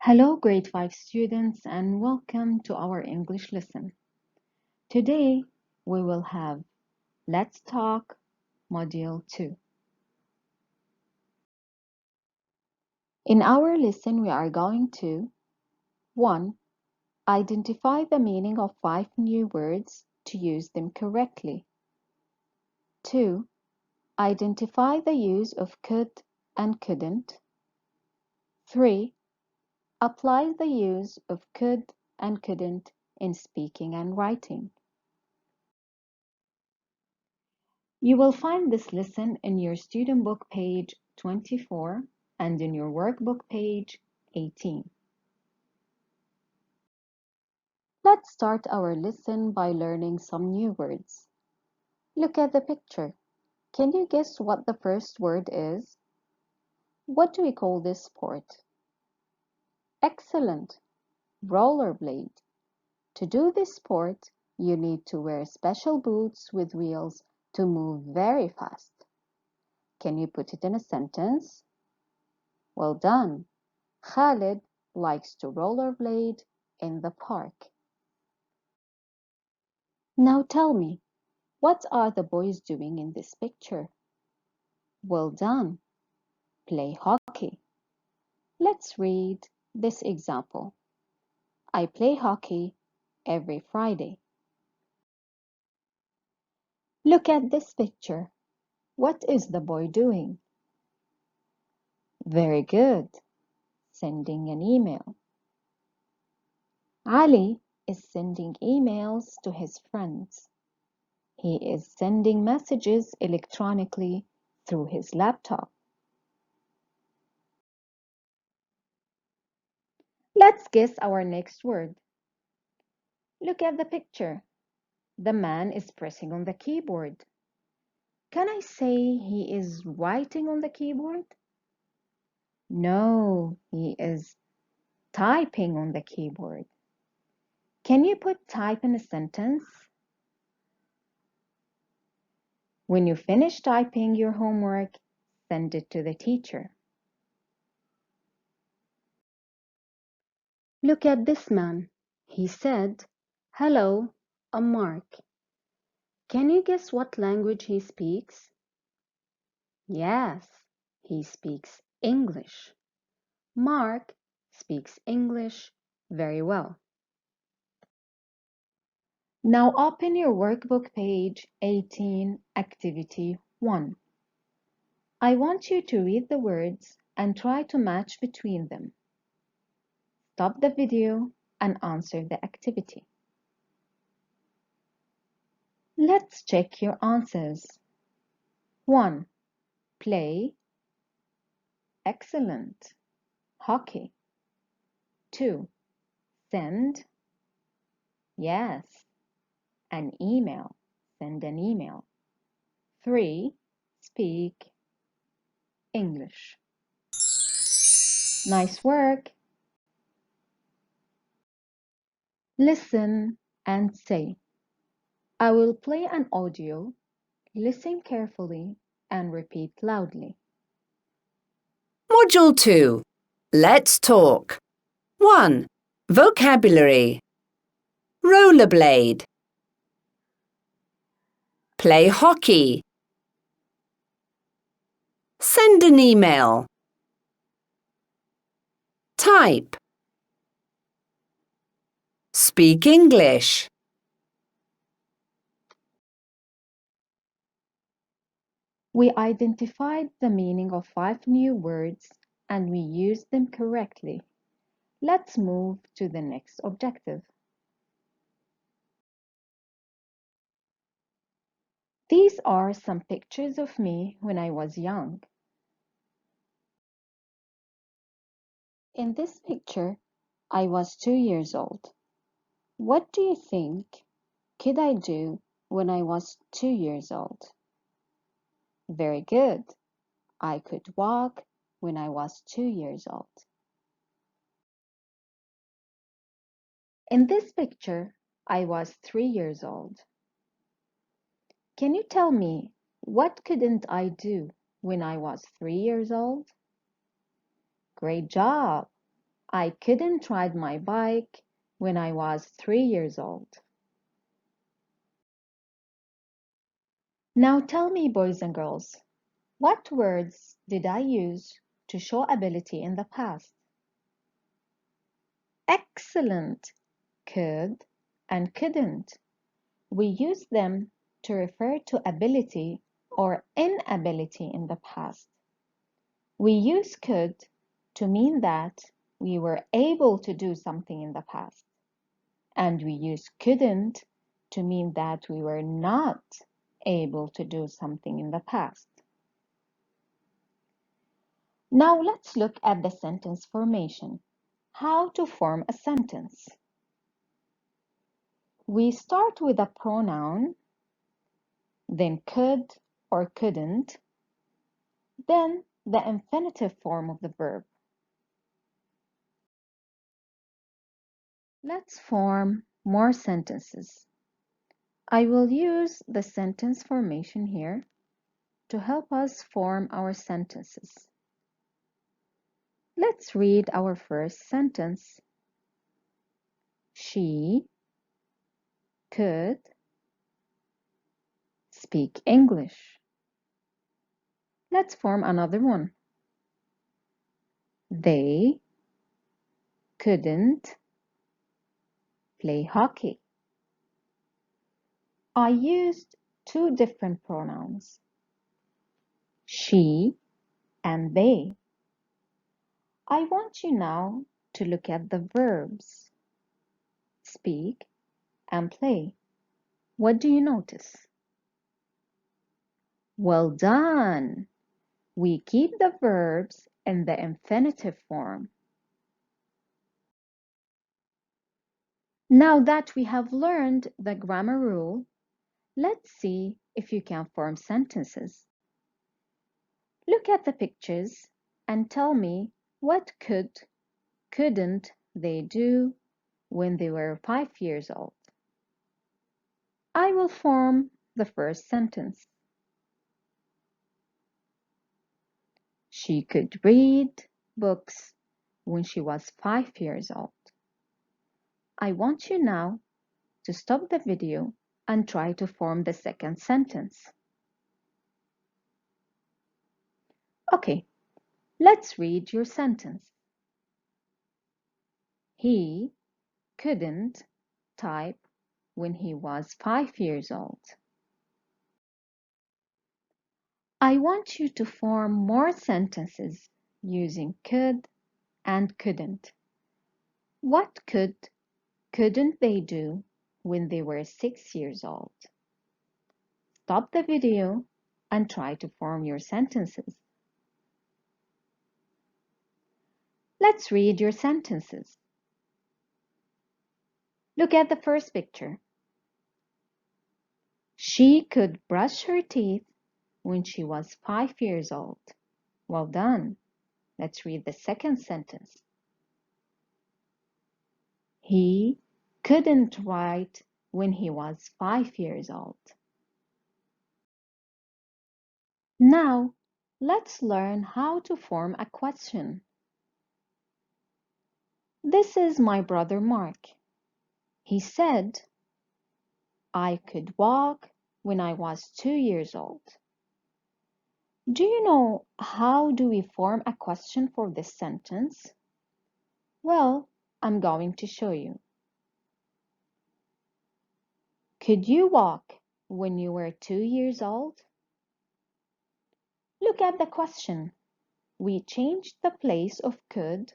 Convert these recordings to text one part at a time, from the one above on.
Hello, grade 5 students, and welcome to our English lesson. Today we will have Let's Talk Module 2. In our lesson, we are going to 1. Identify the meaning of 5 new words to use them correctly. 2. Identify the use of could and couldn't. 3. Apply the use of could and couldn't in speaking and writing. You will find this lesson in your student book page 24 and in your workbook page 18. Let's start our lesson by learning some new words. Look at the picture. Can you guess what the first word is? What do we call this sport? Excellent! Rollerblade. To do this sport, you need to wear special boots with wheels to move very fast. Can you put it in a sentence? Well done. Khalid likes to rollerblade in the park. Now tell me, what are the boys doing in this picture? Well done. Play hockey. Let's read this example. I play hockey every Friday. Look at this picture. What is the boy doing? Very good. Sending an email. Ali is sending emails to his friends. He is sending messages electronically through his laptop. Let's guess our next word. Look at the picture. The man is pressing on the keyboard. Can I say he is writing on the keyboard? No, he is typing on the keyboard. Can you put type in a sentence? When you finish typing your homework, send it to the teacher. Look at this man. He said, "Hello, I'm Mark." Can you guess what language he speaks? Yes, he speaks English. Mark speaks English very well. Now open your workbook page 18, activity 1. I want you to read the words and try to match between them. Stop the video and answer the activity. Let's check your answers. 1. Play. Excellent. Hockey. 2. Send. Yes. An email. Send an email. 3. Speak English. Nice work. Listen and say. I will play an audio. Listen carefully and repeat loudly. Module 2. Let's talk. 1. Vocabulary. Rollerblade. Play hockey. Send an email. Type. Speak English. We identified the meaning of 5 new words and we used them correctly. Let's move to the next objective. These are some pictures of me when I was young. In this picture, I was 2 years old. What do you think could I do when I was 2 years old? Very good. I could walk when I was 2 years old. In this picture, I was 3 years old. Can you tell me what couldn't I do when I was 3 years old? Great job! I couldn't ride my bike when I was 3 years old. Now tell me, boys and girls, what words did I use to show ability in the past? Excellent! Could and couldn't. We use them to refer to ability or inability in the past. We use could to mean that we were able to do something in the past, and we use couldn't to mean that we were not able to do something in the past. Now let's look at the sentence formation. How to form a sentence. We start with a pronoun, then could or couldn't, then the infinitive form of the verb. Let's form more sentences. I will use the sentence formation here to help us form our sentences. Let's read our first sentence. She could speak English. Let's form another one. They couldn't play hockey. I used two different pronouns, she and they. I want you now to look at the verbs, speak and play. What do you notice? Well done! We keep the verbs in the infinitive form. Now that we have learned the grammar rule, let's see if you can form sentences. Look at the pictures and tell me what couldn't they do when they were 5 years old. I will form the first sentence. She could read books when she was 5 years old. I want you now to stop the video and try to form the second sentence. Okay, let's read your sentence. He couldn't type when he was 5 years old. I want you to form more sentences using could and couldn't. What couldn't they do when they were 6 years old? Stop the video and try to form your sentences. Let's read your sentences. Look at the first picture. She could brush her teeth when she was 5 years old. Well done. Let's read the second sentence. He couldn't write when he was 5 years old. Now, let's learn how to form a question. This is my brother Mark. He said, I could walk when I was 2 years old. Do you know how do we form a question for this sentence? Well, I'm going to show you. Could you walk when you were 2 years old? Look at the question. We changed the place of could.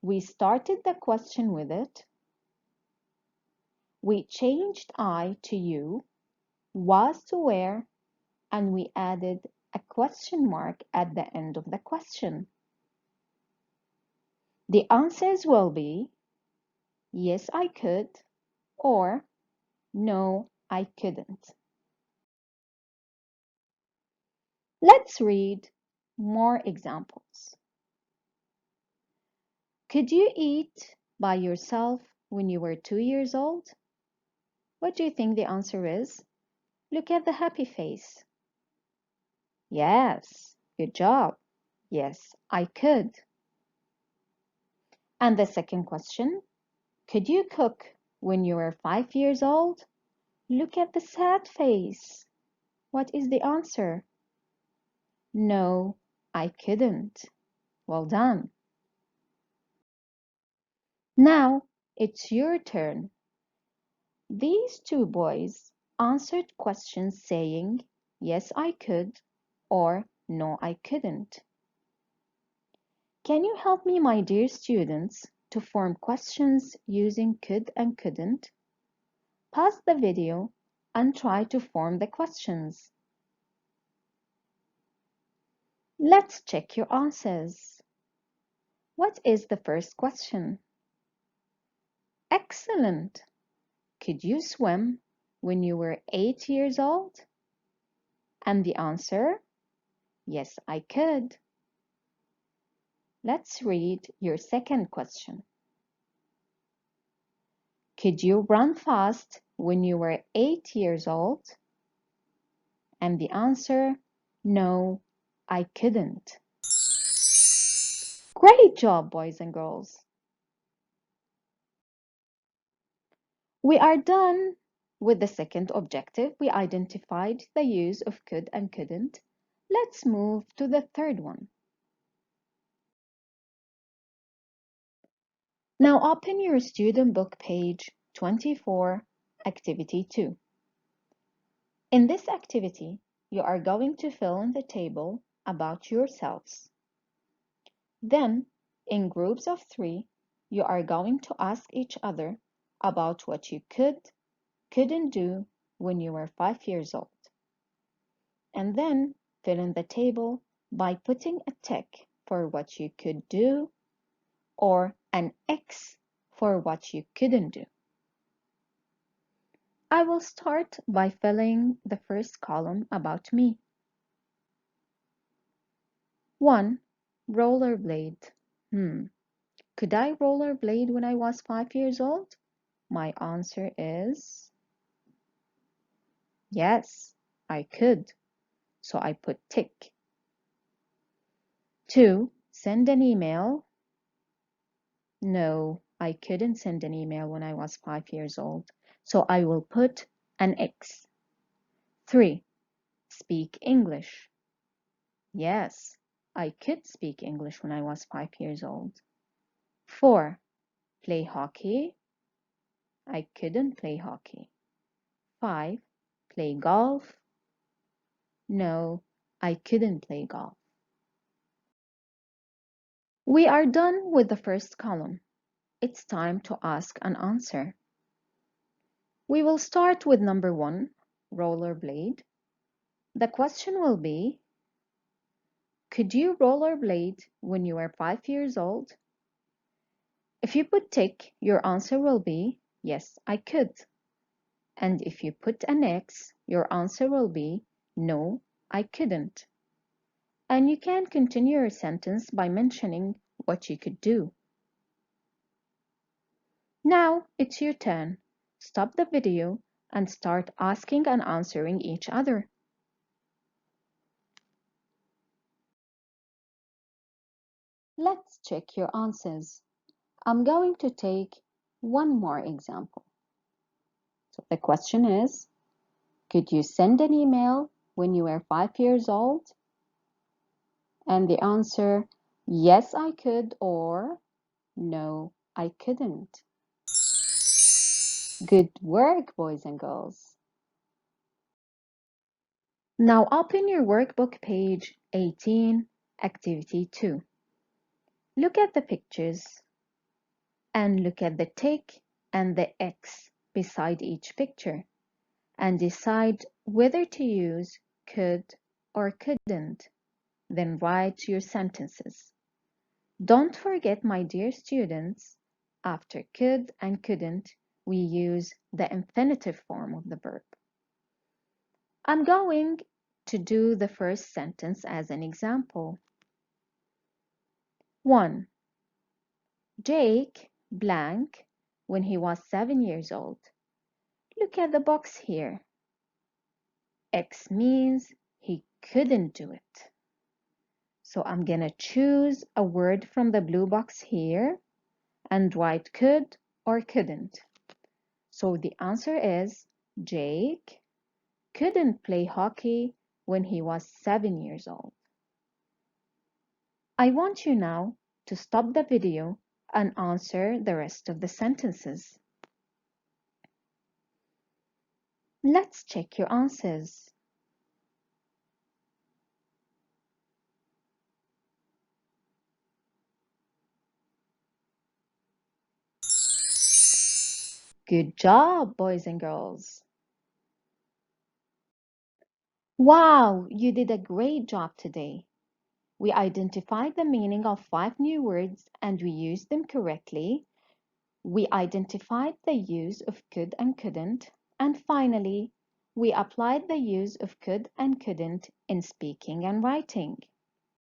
We started the question with it. We changed I to you, was to where, and we added a question mark at the end of the question. The answers will be yes, I could, or no, I couldn't. Let's read more examples. Could you eat by yourself when you were 2 years old? What do you think the answer is? Look at the happy face. Yes, good job. Yes, I could. And the second question, could you cook when you were 5 years old? Look at the sad face. What is the answer? No, I couldn't. Well done. Now it's your turn. These two boys answered questions saying, yes, I could, or no, I couldn't. Can you help me, my dear students, to form questions using could and couldn't? Pause the video and try to form the questions. Let's check your answers. What is the first question? Excellent! Could you swim when you were 8 years old? And the answer? Yes, I could. Let's read your second question. Could you run fast when you were 8 years old? And the answer, no, I couldn't. Great job, boys and girls. We are done with the second objective. We identified the use of could and couldn't. Let's move to the third one. Now open your student book page 24, activity 2. In this activity, you are going to fill in the table about yourselves. Then, in groups of 3, you are going to ask each other about what you couldn't do when you were 5 years old. And then fill in the table by putting a tick for what you could do or an X for what you couldn't do. I will start by filling the first column about me. 1. Rollerblade. Could I rollerblade when I was 5 years old? My answer is yes, I could. So I put tick. 2. Send an email. No, I couldn't send an email when I was 5 years old. So I will put an X. 3. Speak English. Yes, I could speak English when I was 5 years old. 4. Play hockey. I couldn't play hockey. 5. Play golf. No, I couldn't play golf. We are done with the first column. It's time to ask and answer. We will start with number 1, rollerblade. The question will be, could you rollerblade when you were 5 years old? If you put tick, your answer will be, yes, I could. And if you put an X, your answer will be, no, I couldn't. And you can continue your sentence by mentioning what you could do. Now it's your turn. Stop the video and start asking and answering each other. Let's check your answers. I'm going to take one more example. So the question is, could you send an email when you were 5 years old? And the answer, yes, I could, or no, I couldn't. Good work, boys and girls. Now open your workbook page 18, activity 2. Look at the pictures and look at the tick and the X beside each picture and decide whether to use could or couldn't. Then write your sentences. Don't forget, my dear students, after could and couldn't, we use the infinitive form of the verb. I'm going to do the first sentence as an example. 1. Jake blank when he was 7 years old. Look at the box here. X means he couldn't do it. So I'm gonna choose a word from the blue box here and write could or couldn't. So the answer is Jake couldn't play hockey when he was 7 years old. I want you now to stop the video and answer the rest of the sentences. Let's check your answers. Good job, boys and girls. Wow, you did a great job today. We identified the meaning of 5 new words and we used them correctly. We identified the use of could and couldn't. And finally, we applied the use of could and couldn't in speaking and writing.